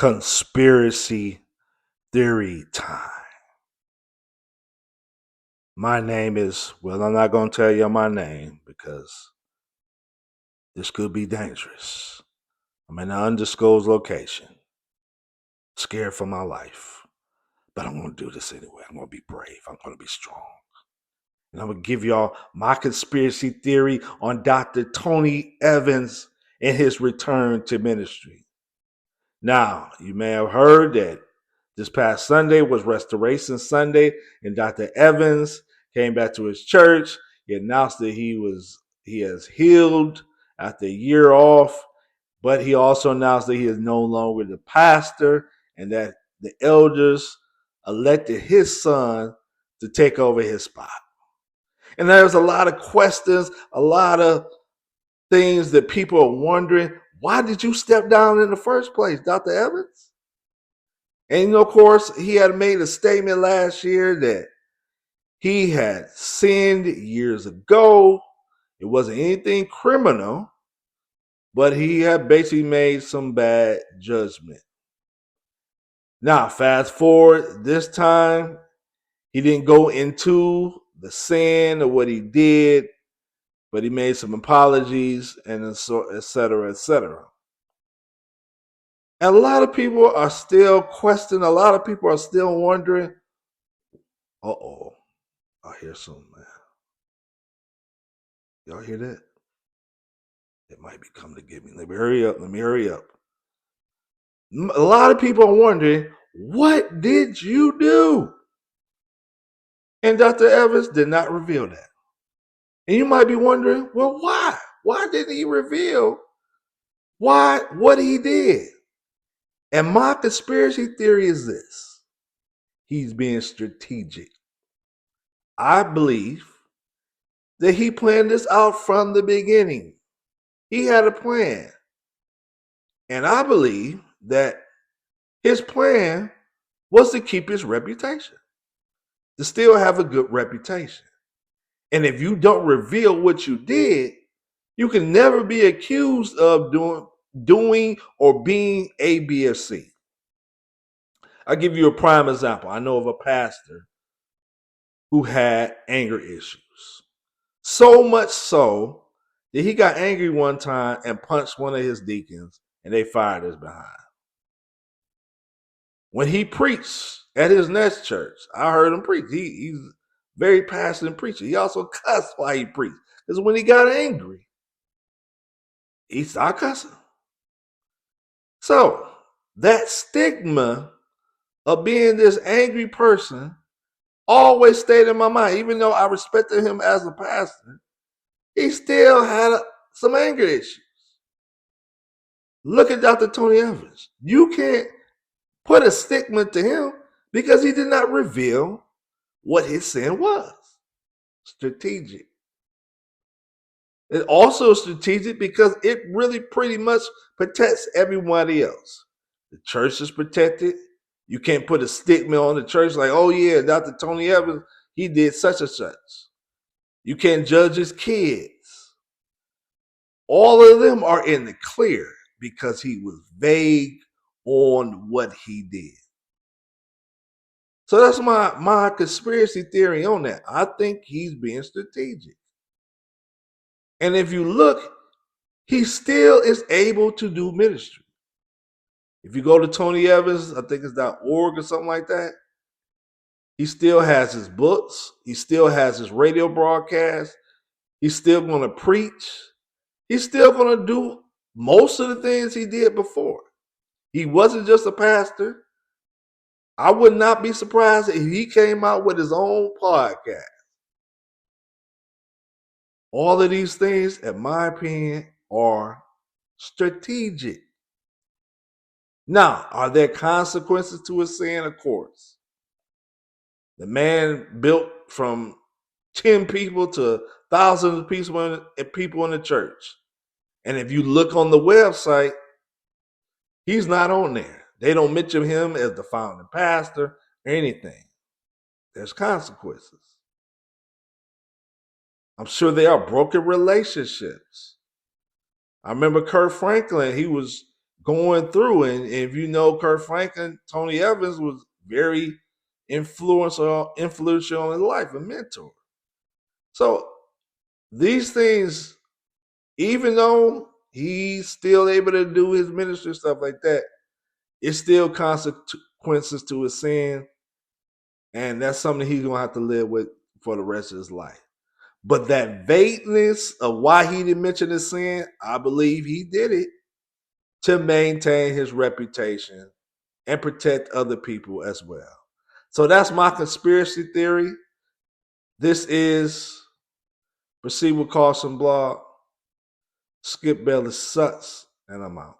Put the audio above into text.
Conspiracy theory time. My name is, well, I'm not going to tell you my name because this could be dangerous. I'm in an undisclosed location, scared for my life. But I'm going to do this anyway. I'm going to be brave. I'm going to be strong. And I'm going to give y'all my conspiracy theory on Dr. Tony Evans and his return to ministry. Now, you may have heard that this past Sunday was Restoration Sunday, and Dr. Evans came back to his church. He announced that he has healed after a year off, but he also announced that he is no longer the pastor and that the elders elected his son to take over his spot. And there's a lot of questions, a lot of things that people are wondering. Why did you step down in the first place, Dr. Evans? And of course, he had made a statement last year that he had sinned years ago. It wasn't anything criminal, but he had basically made some bad judgment. Now, fast forward this time, he didn't go into the sin of what he did, but he made some apologies and et cetera, et cetera. And a lot of people are still questioning, a lot of people are still wondering, uh-oh, I hear something, man. Y'all hear that? It might be coming to get me. Let me hurry up. A lot of people are wondering, what did you do? And Dr. Evans did not reveal that. And you might be wondering, well, why? Why didn't he reveal what he did? And my conspiracy theory is this. He's being strategic. I believe that he planned this out from the beginning. He had a plan. And I believe that his plan was to keep his reputation, to still have a good reputation. And if you don't reveal what you did, you can never be accused of doing or being A, B, or C. I'll give you a prime example. I know of a pastor who had anger issues. So much so that he got angry one time and punched one of his deacons and they fired his behind. When he preached at his next church, I heard him preach. He's a very passionate preacher. He also cussed while he preached. Because when he got angry, he started cussing. So that stigma of being this angry person always stayed in my mind. Even though I respected him as a pastor, he still had some anger issues. Look at Dr. Tony Evans. You can't put a stigma to him because he did not reveal what his sin was. Strategic. It's also strategic because it really pretty much protects everybody else. The church is protected. You can't put a stigma on the church like, oh yeah, Dr. Tony Evans, he did such and such. You can't judge his kids. All of them are in the clear because he was vague on what he did. So that's my conspiracy theory on that. I think he's being strategic. And if you look, he still is able to do ministry. If you go to Tony Evans, I think it's .org or something like that, he still has his books. He still has his radio broadcast. He's still going to preach. He's still going to do most of the things he did before. He wasn't just a pastor. I would not be surprised if he came out with his own podcast. All of these things, in my opinion, are strategic. Now, are there consequences to his sin? Of course. The man built from 10 people to thousands of people in the church. And if you look on the website, he's not on there. They don't mention him as the founding pastor or anything. There's consequences. I'm sure there are broken relationships. I remember Kurt Franklin, he was going through. And if you know Kurt Franklin, Tony Evans was very influential in his life, a mentor. So these things, even though he's still able to do his ministry stuff like that, it's still consequences to his sin, and that's something he's gonna have to live with for the rest of his life. But that vagueness of why he didn't mention his sin, I believe he did it to maintain his reputation and protect other people as well. So that's my conspiracy theory. This is Proceed with Caution Blog. Skip Bayless sucks, and I'm out.